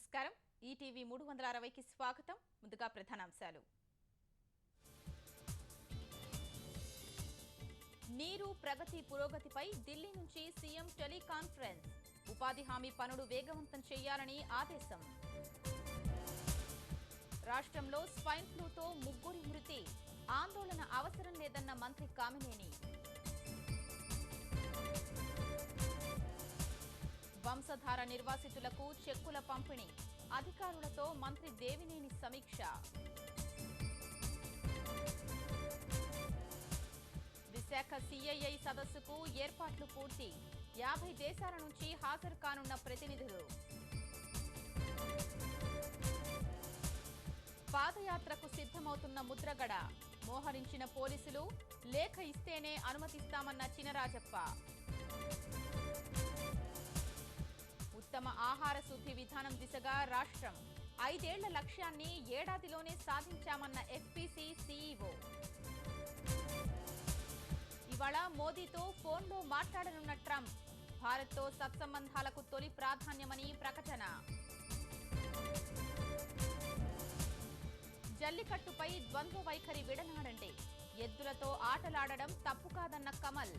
నమస్కారం ఈటీవీ 360కి స్వాగతం ముందుగా ప్రధానాంశాలు నీరు ప్రగతి పురోగతిపై ఢిల్లీ నుంచి సీఎం టెలికాన్ఫరెన్స్ ఉపాధి హామీ పనులు వేగవంతం చేయాలని ఆదేశం రాష్ట్రంలో స్వైన్ ఫ్లూతో ముగ్గురి మృతి ఆందోళన అవసరం లేదన్న మంత్రి కామినేని వంశధార నిర్వాసితులకు చెక్కుల పంపిణీ అధికారులతో మంత్రి దేవినేని సమీక్ష విశాఖ సిఐఐ సదస్సుకు ఏర్పాట్లు పూర్తి 50 దేశాల నుంచి హాజరు కానున్న ప్రతినిధులు పాదయాత్రకు సిద్ధమవుతున్న ముద్రగడ మోహరించిన పోలీసులు లేఖ ఇస్తేనే అనుమతిస్తామన్న చినరాజప్ప ఉత్తమ ఆహార శుద్ధి విధానం దిశగా రాష్ట్రం 5 ఏళ్ల లక్ష్యాన్ని ఏడాదిలోనే సాధించామన్న ఎఫ్పీసీ సీఈఓ ఇవాళ మోదీతో ఫోన్లో మాట్లాడనున్న ట్రంప్ భారత్తో సత్సంబంధాలకు తొలి ప్రాధాన్యమని ప్రకటన జల్లికట్టుపై ద్వంద్వ వైఖరి విడనాడండి ఎద్దులతో ఆటలాడడం తప్పు కాదన్న కమల్